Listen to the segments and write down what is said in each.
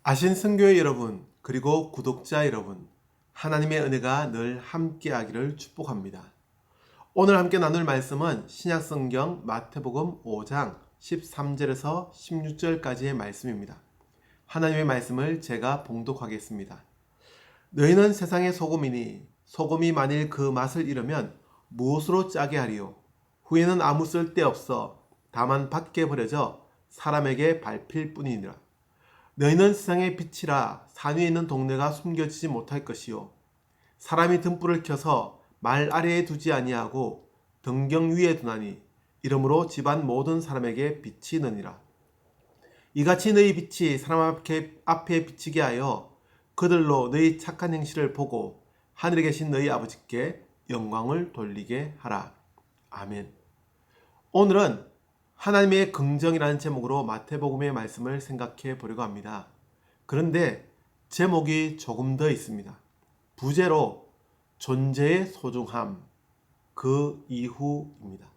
아신성교회 여러분, 그리고 구독자 여러분, 하나님의 은혜가 늘 함께하기를 축복합니다. 오늘 함께 나눌 말씀은 신약성경 마태복음 5장 13절에서 16절까지의 말씀입니다. 하나님의 말씀을 제가 봉독하겠습니다. 너희는 세상의 소금이니 소금이 만일 그 맛을 잃으면 무엇으로 짜게 하리요? 후에는 아무 쓸데없어 다만 밖에 버려져 사람에게 밟힐 뿐이니라. 너희는 세상의 빛이라. 산 위에 있는 동네가 숨겨지지 못할 것이요 사람이 등불을 켜서 말 아래에 두지 아니하고 등경 위에 두나니 이러므로 집안 모든 사람에게 빛이 느니라. 이같이 너희 빛이 사람 앞에 비치게 하여 그들로 너희 착한 행실을 보고 하늘에 계신 너희 아버지께 영광을 돌리게 하라. 아멘. 오늘은 하나님의 긍정이라는 제목으로 마태복음의 말씀을 생각해 보려고 합니다. 그런데 제목이 조금 더 있습니다. 부제로 존재의 소중함, 그 이후입니다.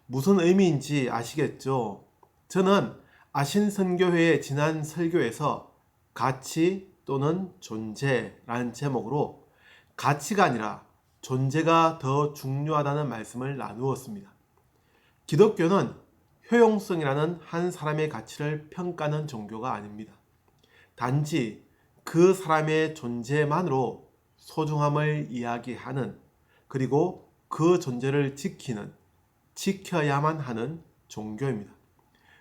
무슨 의미인지 아시겠죠? 저는 아신선교회의 지난 설교에서 가치 또는 존재라는 제목으로 가치가 아니라 존재가 더 중요하다는 말씀을 나누었습니다. 기독교는 효용성이라는 한 사람의 가치를 평가하는 종교가 아닙니다. 단지 그 사람의 존재만으로 소중함을 이야기하는, 그리고 그 존재를 지켜야만 하는 종교입니다.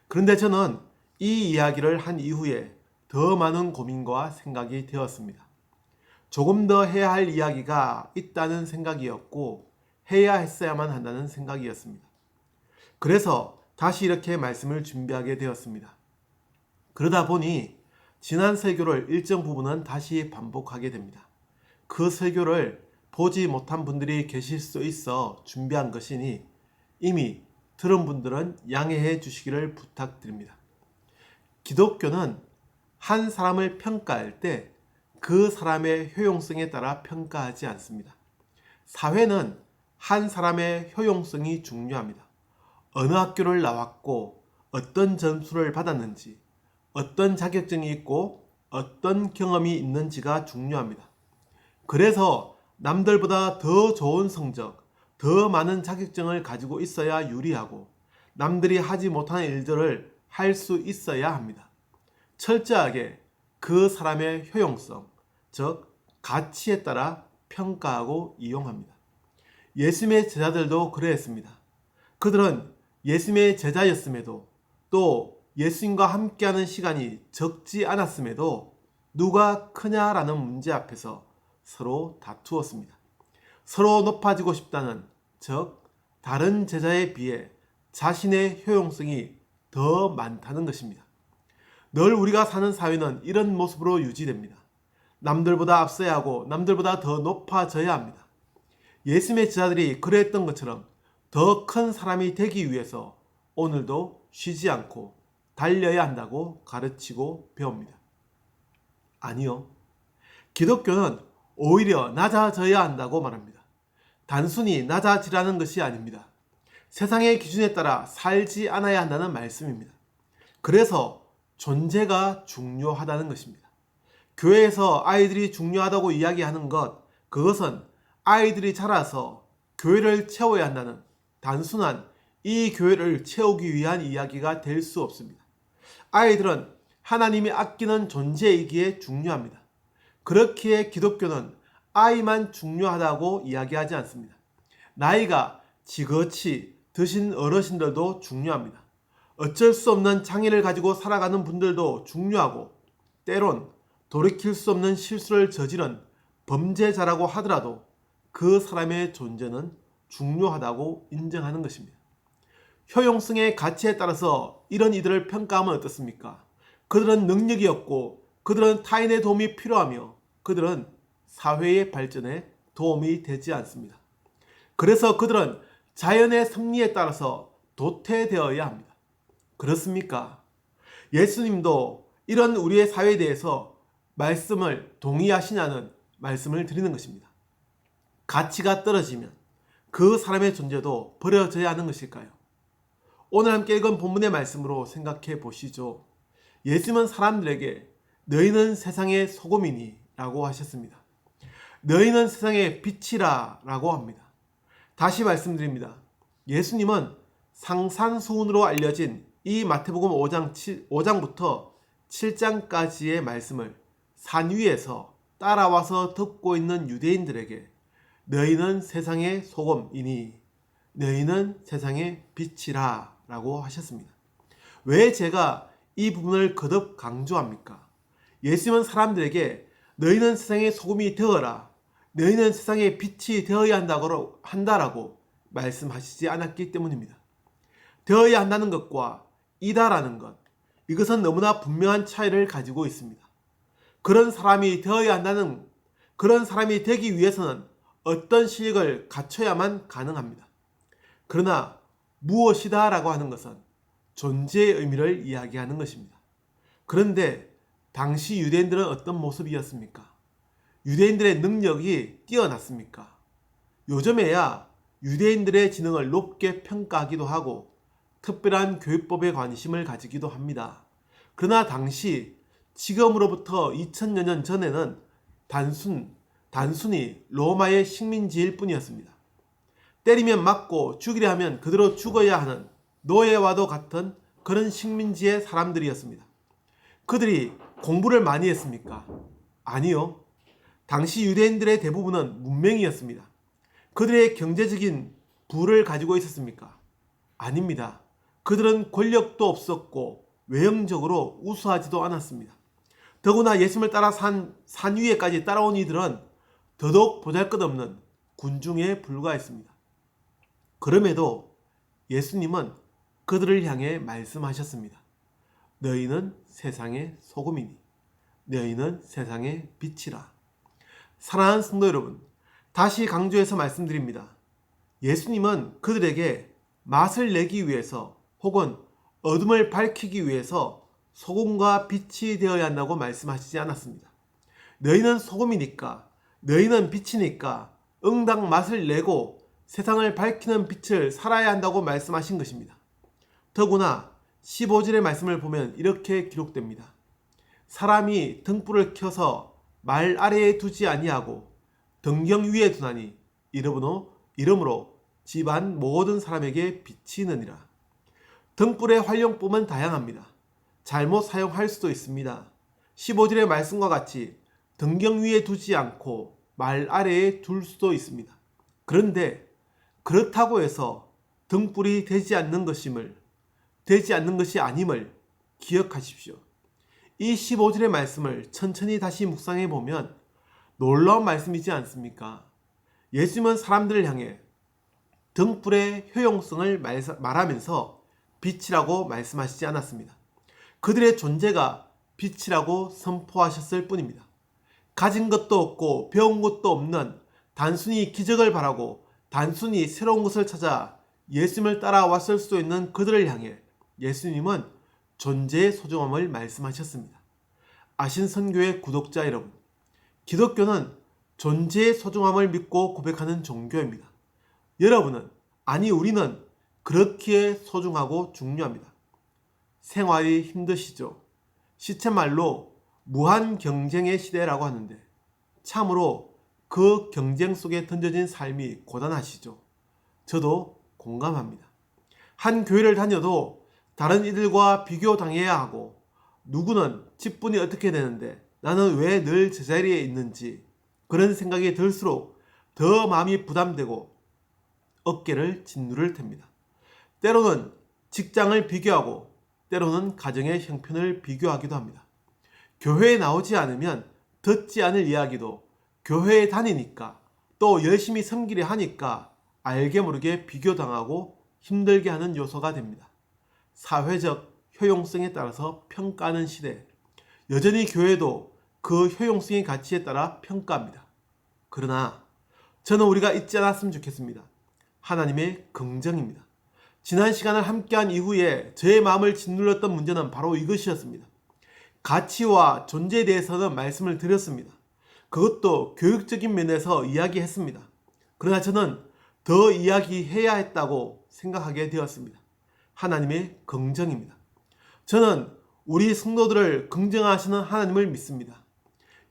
그런데 저는 이 이야기를 한 이후에 더 많은 고민과 생각이 되었습니다. 조금 더 해야 할 이야기가 있다는 생각이었고 해야 했어야만 한다는 생각이었습니다. 그래서 다시 이렇게 말씀을 준비하게 되었습니다. 그러다 보니 지난 설교를 일정 부분은 다시 반복하게 됩니다. 그 설교를 보지 못한 분들이 계실 수 있어 준비한 것이니 이미 들은 분들은 양해해 주시기를 부탁드립니다. 기독교는 한 사람을 평가할 때 그 사람의 효용성에 따라 평가하지 않습니다. 사회는 한 사람의 효용성이 중요합니다. 어느 학교를 나왔고 어떤 점수를 받았는지, 어떤 자격증이 있고 어떤 경험이 있는지가 중요합니다. 그래서 남들보다 더 좋은 성적, 더 많은 자격증을 가지고 있어야 유리하고 남들이 하지 못하는 일들을 할 수 있어야 합니다. 철저하게 그 사람의 효용성, 즉 가치에 따라 평가하고 이용합니다. 예수님의 제자들도 그러했습니다. 그들은 예수님의 제자였음에도 또 예수님과 함께하는 시간이 적지 않았음에도 누가 크냐라는 문제 앞에서 서로 다투었습니다. 서로 높아지고 싶다는, 즉 다른 제자에 비해 자신의 효용성이 더 많다는 것입니다. 늘 우리가 사는 사회는 이런 모습으로 유지됩니다. 남들보다 앞서야 하고 남들보다 더 높아져야 합니다. 예수님의 제자들이 그랬던 것처럼 더 큰 사람이 되기 위해서 오늘도 쉬지 않고 달려야 한다고 가르치고 배웁니다. 아니요. 기독교는 오히려 낮아져야 한다고 말합니다. 단순히 낮아지라는 것이 아닙니다. 세상의 기준에 따라 살지 않아야 한다는 말씀입니다. 그래서 존재가 중요하다는 것입니다. 교회에서 아이들이 중요하다고 이야기하는 것, 그것은 아이들이 자라서 교회를 채워야 한다는 단순한 이 교회를 채우기 위한 이야기가 될 수 없습니다. 아이들은 하나님이 아끼는 존재이기에 중요합니다. 그렇기에 기독교는 아이만 중요하다고 이야기하지 않습니다. 나이가 지긋이 드신 어르신들도 중요합니다. 어쩔 수 없는 장애를 가지고 살아가는 분들도 중요하고 때론 돌이킬 수 없는 실수를 저지른 범죄자라고 하더라도 그 사람의 존재는 중요하다고 인정하는 것입니다. 효용성의 가치에 따라서 이런 이들을 평가하면 어떻습니까? 그들은 능력이 없고 그들은 타인의 도움이 필요하며 그들은 사회의 발전에 도움이 되지 않습니다. 그래서 그들은 자연의 섭리에 따라서 도태되어야 합니다. 그렇습니까? 예수님도 이런 우리의 사회에 대해서 말씀을 동의하시냐는 말씀을 드리는 것입니다. 가치가 떨어지면 그 사람의 존재도 버려져야 하는 것일까요? 오늘 함께 읽은 본문의 말씀으로 생각해 보시죠. 예수님은 사람들에게 너희는 세상의 소금이니 라고 하셨습니다. 너희는 세상의 빛이라 라고 합니다. 다시 말씀드립니다. 예수님은 상산수훈으로 알려진 이 마태복음 5장부터 7장까지의 말씀을 산 위에서 따라와서 듣고 있는 유대인들에게 너희는 세상의 소금이니 너희는 세상의 빛이라 라고 하셨습니다. 왜 제가 이 부분을 거듭 강조합니까? 예수님은 사람들에게 너희는 세상의 소금이 되어라, 너희는 세상의 빛이 되어야 한다라고 말씀하시지 않았기 때문입니다. 되어야 한다는 것과 이다라는 것, 이것은 너무나 분명한 차이를 가지고 있습니다. 그런 사람이 되기 위해서는 어떤 실력을 갖춰야만 가능합니다. 그러나 무엇이다 라고 하는 것은 존재의 의미를 이야기하는 것입니다. 그런데 당시 유대인들은 어떤 모습이었습니까? 유대인들의 능력이 뛰어났습니까? 요즘에야 유대인들의 지능을 높게 평가하기도 하고 특별한 교육법에 관심을 가지기도 합니다. 그러나 당시 지금으로부터 2000여 년 전에는 단순히 로마의 식민지일 뿐이었습니다. 때리면 맞고 죽이려 하면 그대로 죽어야 하는 노예와도 같은 그런 식민지의 사람들이었습니다. 그들이 공부를 많이 했습니까? 아니요. 당시 유대인들의 대부분은 문맹이었습니다. 그들의 경제적인 부를 가지고 있었습니까? 아닙니다. 그들은 권력도 없었고 외형적으로 우수하지도 않았습니다. 더구나 예수님을 따라 산 위에까지 따라온 이들은 더더욱 보잘것없는 군중에 불과했습니다. 그럼에도 예수님은 그들을 향해 말씀하셨습니다. 너희는 세상의 소금이니 너희는 세상의 빛이라. 사랑하는 성도 여러분, 다시 강조해서 말씀드립니다. 예수님은 그들에게 맛을 내기 위해서 혹은 어둠을 밝히기 위해서 소금과 빛이 되어야 한다고 말씀하시지 않았습니다. 너희는 소금이니까, 너희는 빛이니까 응당 맛을 내고 세상을 밝히는 빛을 살아야 한다고 말씀하신 것입니다. 더구나 15절의 말씀을 보면 이렇게 기록됩니다. 사람이 등불을 켜서 말 아래에 두지 아니하고 등경 위에 두나니 이러므로 집안 모든 사람에게 비치느니라. 등불의 활용법은 다양합니다. 잘못 사용할 수도 있습니다. 15절의 말씀과 같이 등경 위에 두지 않고 말 아래에 둘 수도 있습니다. 그런데 그렇다고 해서 등불이 되지 않는 것이 아님을 기억하십시오. 이 15절의 말씀을 천천히 다시 묵상해 보면 놀라운 말씀이지 않습니까? 예수님은 사람들을 향해 등불의 효용성을 말하면서 빛이라고 말씀하시지 않았습니다. 그들의 존재가 빛이라고 선포하셨을 뿐입니다. 가진 것도 없고 배운 것도 없는 단순히 기적을 바라고 단순히 새로운 것을 찾아 예수님을 따라왔을 수도 있는 그들을 향해 예수님은 존재의 소중함을 말씀하셨습니다. 아신선교의 구독자 여러분, 기독교는 존재의 소중함을 믿고 고백하는 종교입니다. 우리는 그렇기에 소중하고 중요합니다. 생활이 힘드시죠? 시체말로 무한 경쟁의 시대라고 하는데 참으로 그 경쟁 속에 던져진 삶이 고단하시죠? 저도 공감합니다. 한 교회를 다녀도 다른 이들과 비교당해야 하고 누구는 직분이 어떻게 되는데 나는 왜 늘 제자리에 있는지 그런 생각이 들수록 더 마음이 부담되고 어깨를 짓누를 탭니다. 때로는 직장을 비교하고 때로는 가정의 형편을 비교하기도 합니다. 교회에 나오지 않으면 듣지 않을 이야기도 교회에 다니니까 또 열심히 섬기려 하니까 알게 모르게 비교당하고 힘들게 하는 요소가 됩니다. 사회적 효용성에 따라서 평가하는 시대, 여전히 교회도 그 효용성의 가치에 따라 평가합니다. 그러나 저는 우리가 잊지 않았으면 좋겠습니다. 하나님의 긍정입니다. 지난 시간을 함께한 이후에 저의 마음을 짓눌렀던 문제는 바로 이것이었습니다. 가치와 존재에 대해서는 말씀을 드렸습니다. 그것도 교육적인 면에서 이야기했습니다. 그러나 저는 더 이야기해야 했다고 생각하게 되었습니다. 하나님의 긍정입니다. 저는 우리 성도들을 긍정하시는 하나님을 믿습니다.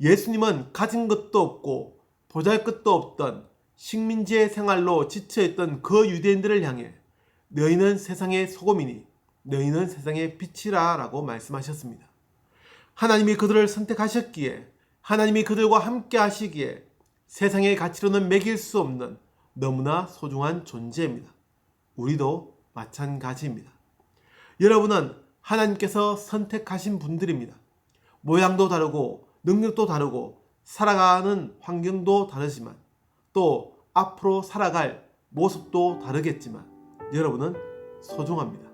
예수님은 가진 것도 없고 보잘것도 없던 식민지의 생활로 지쳐있던 그 유대인들을 향해 너희는 세상의 소금이니 너희는 세상의 빛이라 라고 말씀하셨습니다. 하나님이 그들을 선택하셨기에, 하나님이 그들과 함께 하시기에 세상의 가치로는 매길 수 없는 너무나 소중한 존재입니다. 우리도 마찬가지입니다. 여러분은 하나님께서 선택하신 분들입니다. 모양도 다르고 능력도 다르고 살아가는 환경도 다르지만 또 앞으로 살아갈 모습도 다르겠지만 여러분은 소중합니다.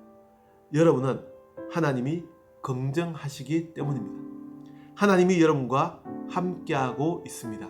여러분은 하나님이 긍정하시기 때문입니다. 하나님이 여러분과 함께하고 있습니다.